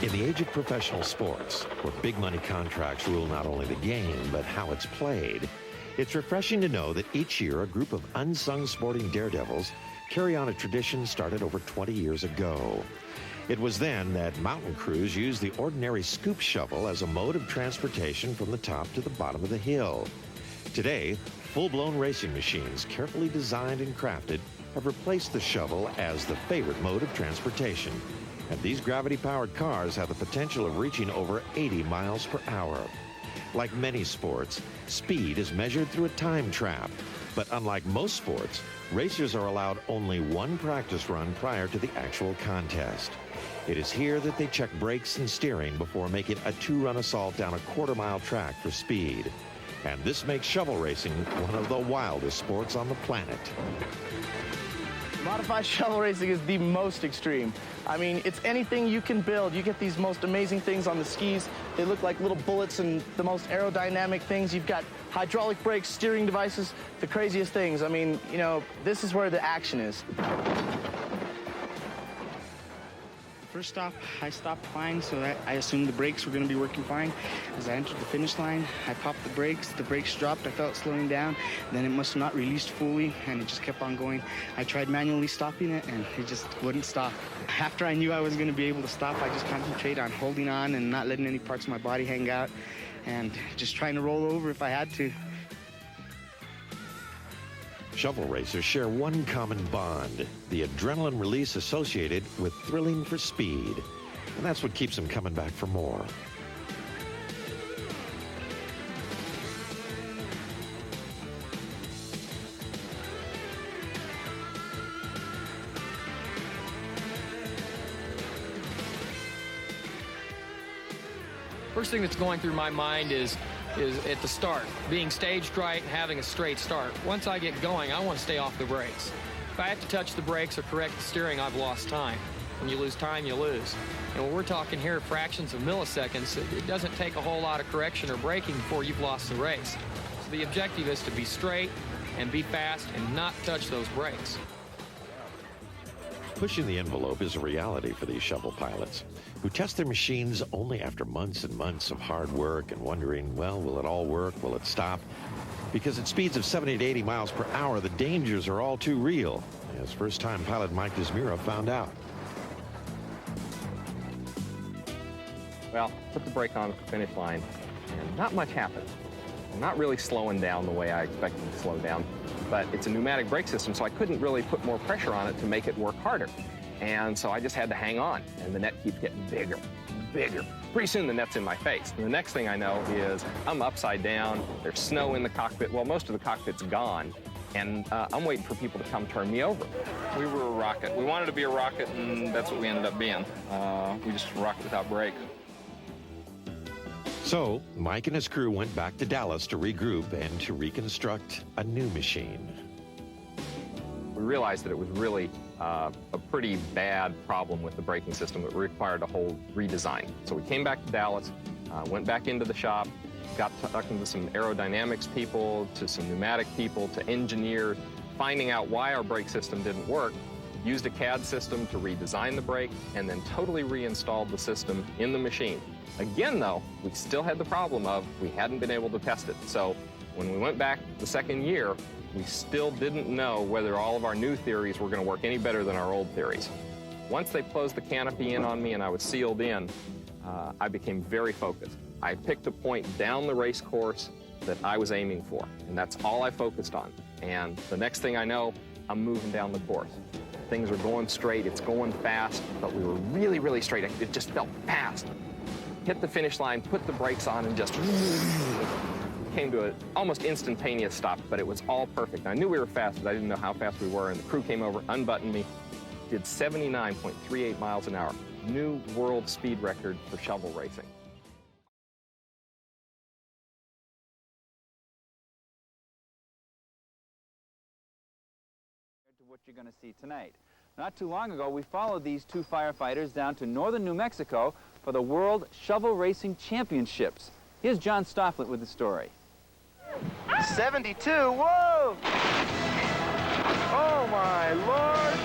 In the age of professional sports, where big money contracts rule not only the game, but how it's played, it's refreshing to know that each year a group of unsung sporting daredevils carry on a tradition started over 20 years ago. It was then that mountain crews used the ordinary scoop shovel as a mode of transportation from the top to the bottom of the hill. Today, full-blown racing machines, carefully designed and crafted, have replaced the shovel as the favorite mode of transportation. And these gravity-powered cars have the potential of reaching over 80 miles per hour. Like many sports, speed is measured through a time trap. But unlike most sports, racers are allowed only one practice run prior to the actual contest. It is here that they check brakes and steering before making a two-run assault down a quarter-mile track for speed. And this makes shovel racing one of the wildest sports on the planet. Modified shovel racing is the most extreme. I mean, it's anything you can build. You get these most amazing things on the skis. They look like little bullets and the most aerodynamic things. You've got hydraulic brakes, steering devices, the craziest things. I mean, you know, this is where the action is. First stop, I stopped fine, so I assumed the brakes were going to be working fine. As I entered the finish line, I popped the brakes dropped, I felt it slowing down, then it must have not released fully, and it just kept on going. I tried manually stopping it, and it just wouldn't stop. After I knew I was going to be able to stop, I just concentrated on holding on and not letting any parts of my body hang out, and just trying to roll over if I had to. Shovel racers share one common bond, the adrenaline release associated with thrilling for speed. And that's what keeps them coming back for more. First thing that's going through my mind is at the start, being staged right, having a straight start. Once I get going, I want to stay off the brakes. If I have to touch the brakes or correct the steering, I've lost time. When you lose time, you lose. And when we're talking here fractions of milliseconds, it doesn't take a whole lot of correction or braking before you've lost the race. So the objective is to be straight and be fast and not touch those brakes. Pushing the envelope is a reality for these shovel pilots, who test their machines only after months and months of hard work and wondering, well, will it all work? Will it stop? Because at speeds of 70 to 80 miles per hour, the dangers are all too real, as first-time pilot Mike Dismuro found out. Well, put the brake on at the finish line, and not much happened. I'm not really slowing down the way I expected to slow down, but it's a pneumatic brake system, so I couldn't really put more pressure on it to make it work harder. And so I just had to hang on, and the net keeps getting bigger, bigger. Pretty soon the net's in my face. And the next thing I know is I'm upside down, there's snow in the cockpit. Well, most of the cockpit's gone, and I'm waiting for people to come turn me over. We were a rocket. We wanted to be a rocket, and that's what we ended up being. We just rocked without brakes. So Mike and his crew went back to Dallas to regroup and to reconstruct a new machine. we realized that it was really a pretty bad problem with the braking system that required a whole redesign. So we came back to Dallas, went back into the shop, got talking to some aerodynamics people, to some pneumatic people, to engineers, finding out why our brake system didn't work, used a CAD system to redesign the brake, and then totally reinstalled the system in the machine. Again, though, we still had the problem of we hadn't been able to test it. So when we went back the second year, we still didn't know whether all of our new theories were going to work any better than our old theories. Once they closed the canopy in on me and I was sealed in, I became very focused. I picked a point down the race course that I was aiming for, and that's all I focused on. And the next thing I know, I'm moving down the course. Things are going straight, it's going fast, but we were really, really straight. It just felt fast. Hit the finish line, put the brakes on, and just came to an almost instantaneous stop, but it was all perfect. I knew we were fast, but I didn't know how fast we were, and the crew came over, unbuttoned me, did 79.38 miles an hour. New world speed record for shovel racing. What you're going to see tonight. Not too long ago, we followed these two firefighters down to northern New Mexico for the World Shovel Racing Championships. Here's John Strader with the story. 72, whoa! Oh my Lord!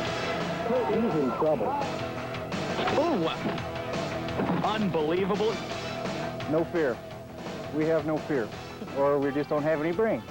He's in trouble. Ooh! Unbelievable. No fear. We have no fear. Or we just don't have any brains.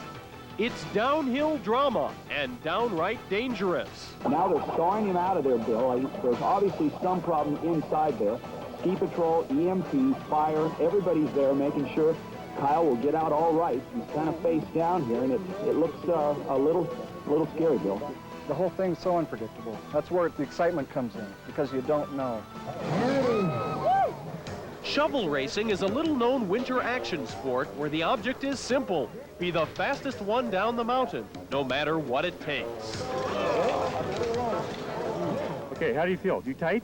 It's downhill drama and downright dangerous. Now they're sawing him out of there, Bill. There's obviously some problem inside there. Ski Patrol, EMT, fire, everybody's there making sure Kyle will get out all right. He's kind of face down here, and it looks a little scary, Bill. The whole thing's so unpredictable. That's where the excitement comes in, because you don't know. Shovel racing is a little-known winter action sport where the object is simple. Be the fastest one down the mountain, no matter what it takes. Okay, how do you feel? You tight?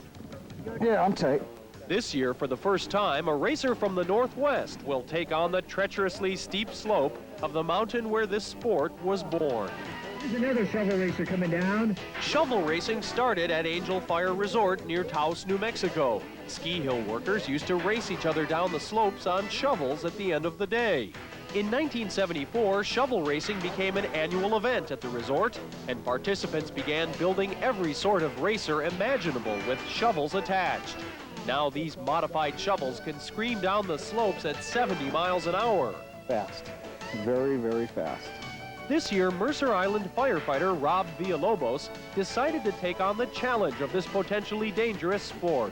Yeah, I'm tight. This year, for the first time, a racer from the Northwest will take on the treacherously steep slope of the mountain where this sport was born. There's another shovel racer coming down. Shovel racing started at Angel Fire Resort near Taos, New Mexico. Ski hill workers used to race each other down the slopes on shovels at the end of the day. In 1974, shovel racing became an annual event at the resort, and participants began building every sort of racer imaginable with shovels attached. Now these modified shovels can scream down the slopes at 70 miles an hour. Fast. Very, very fast. This year, Mercer Island firefighter Rob Villalobos decided to take on the challenge of this potentially dangerous sport.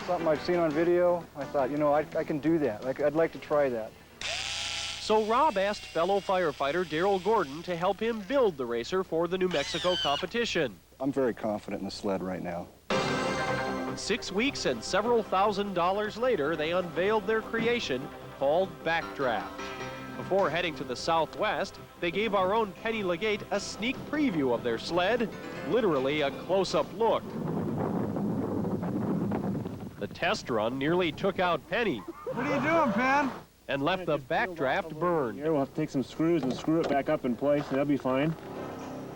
Something I've seen on video, I thought, you know, I can do that. I'd like to try that. So Rob asked fellow firefighter Daryl Gordon to help him build the racer for the New Mexico competition. I'm very confident in the sled right now. 6 weeks and several $1,000s later, they unveiled their creation called Backdraft. Before heading to the Southwest, they gave our own Penny Legate a sneak preview of their sled, literally a close-up look. The test run nearly took out Penny. What are you doing, Pen? And left the backdraft burned. Here, we'll have to take some screws and screw it back up in place, and that'll be fine.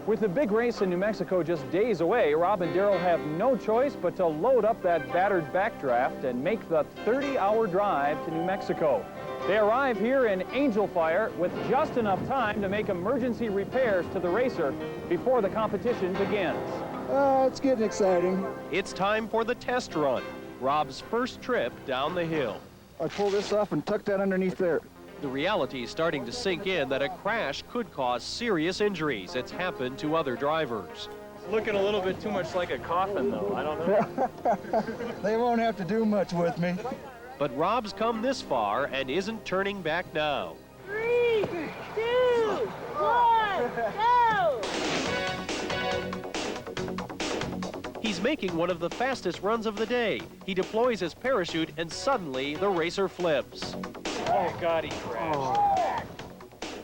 With the big race in New Mexico just days away, Rob and Daryl have no choice but to load up that battered backdraft and make the 30-hour drive to New Mexico. They arrive here in Angel Fire with just enough time to make emergency repairs to the racer before the competition begins. It's getting exciting. It's time for the test run, Rob's first trip down the hill. I pull this off and tuck that underneath there. The reality is starting to sink in that a crash could cause serious injuries. It's happened to other drivers. It's looking a little bit too much like a coffin, though. I don't know. They won't have to do much with me. But Rob's come this far and isn't turning back now. 3, 2, 1, go! He's making one of the fastest runs of the day. He deploys his parachute and suddenly the racer flips. Oh God, he crashed.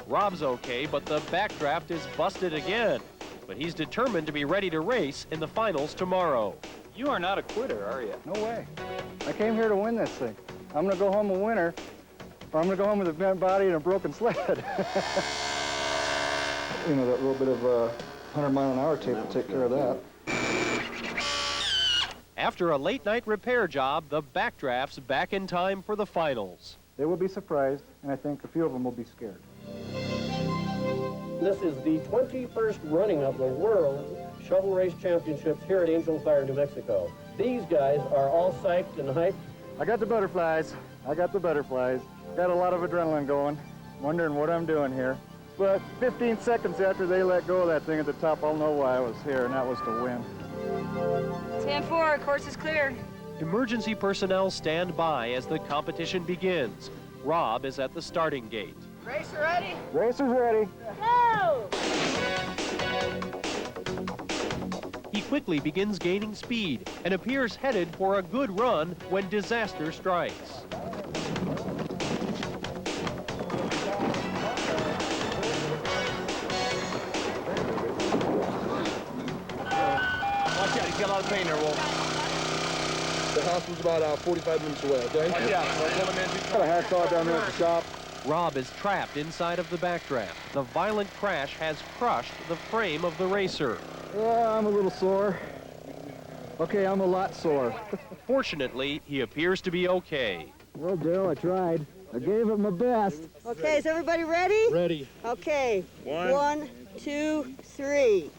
Rob's okay, but the backdraft is busted again. But he's determined to be ready to race in the finals tomorrow. You are not a quitter, are you? No way. I came here to win this thing. I'm going to go home a winner, or I'm going to go home with a bent body and a broken sled. You know, that little bit of 100-mile-an-hour tape will take care of that. After a late-night repair job, the backdraft's back in time for the finals. They will be surprised, and I think a few of them will be scared. This is the 21st running of the World Shovel Race Championships here at Angel Fire, New Mexico. These guys are all psyched and hyped. I got the butterflies. Got a lot of adrenaline going, wondering what I'm doing here. But 15 seconds after they let go of that thing at the top, I'll know why I was here, and that was to win. 10-4, course is clear. Emergency personnel stand by as the competition begins. Rob is at the starting gate. Racer ready? Racer's ready. Go! He quickly begins gaining speed and appears headed for a good run when disaster strikes. Watch out, he's got a lot of pain there, Wolf. The hospital's about 45 minutes away, okay? Watch out. Got a hacksaw down there at the shop. Rob is trapped inside of the backdraft. The violent crash has crushed the frame of the racer. Yeah, I'm a little sore. Okay, I'm a lot sore. Fortunately, he appears to be okay. Well, Dale, I tried. I gave it my best. Okay, is everybody ready? Ready. Okay. One, two, three.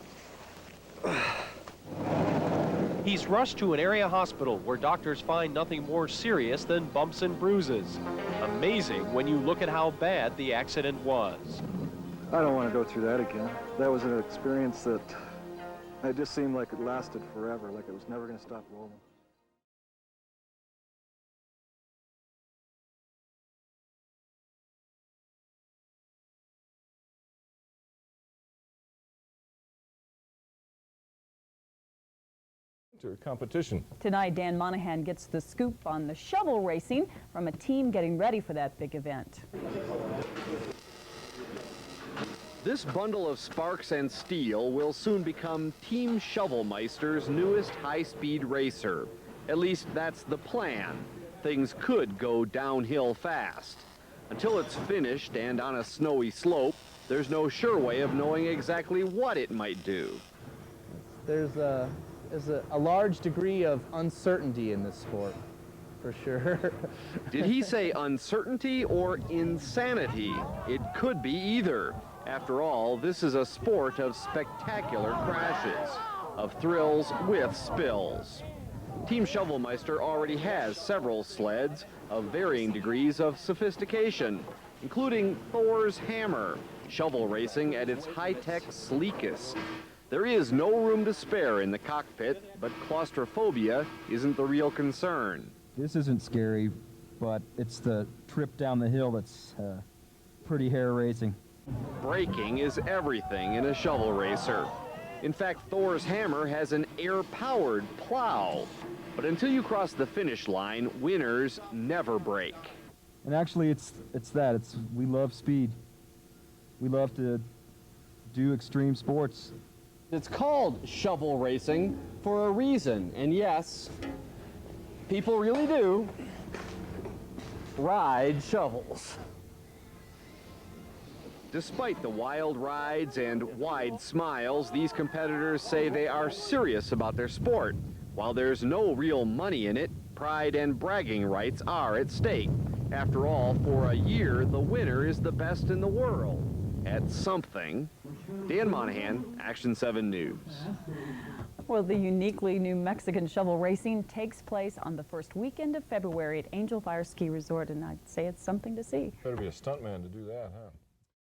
He's rushed to an area hospital where doctors find nothing more serious than bumps and bruises. Amazing when you look at how bad the accident was. I don't want to go through that again. That was an experience that it just seemed like it lasted forever, like it was never going to stop rolling. Competition. Tonight, Dan Monahan gets the scoop on the shovel racing from a team getting ready for that big event. This bundle of sparks and steel will soon become Team Shovelmeister's newest high-speed racer. At least that's the plan. Things could go downhill fast. Until it's finished and on a snowy slope, there's no sure way of knowing exactly what it might do. There's a large degree of uncertainty in this sport, for sure. Did he say uncertainty or insanity? It could be either. After all, this is a sport of spectacular crashes, of thrills with spills. Team Shovelmeister already has several sleds of varying degrees of sophistication, including Thor's hammer, shovel racing at its high-tech sleekest. There is no room to spare in the cockpit, but claustrophobia isn't the real concern. This isn't scary, but it's the trip down the hill that's pretty hair-raising. Braking is everything in a shovel racer. In fact, Thor's hammer has an air-powered plow. But until you cross the finish line, winners never brake. And actually, we love speed. We love to do extreme sports. It's called shovel racing for a reason, and yes, people really do ride shovels. Despite the wild rides and wide smiles, these competitors say they are serious about their sport. While there's no real money in it, pride and bragging rights are at stake. After all, for a year, the winner is the best in the world at something. Dan Monahan, Action 7 News. Well, the uniquely New Mexican shovel racing takes place on the first weekend of February at Angel Fire Ski Resort, and I'd say it's something to see. Better be a stuntman to do that, huh?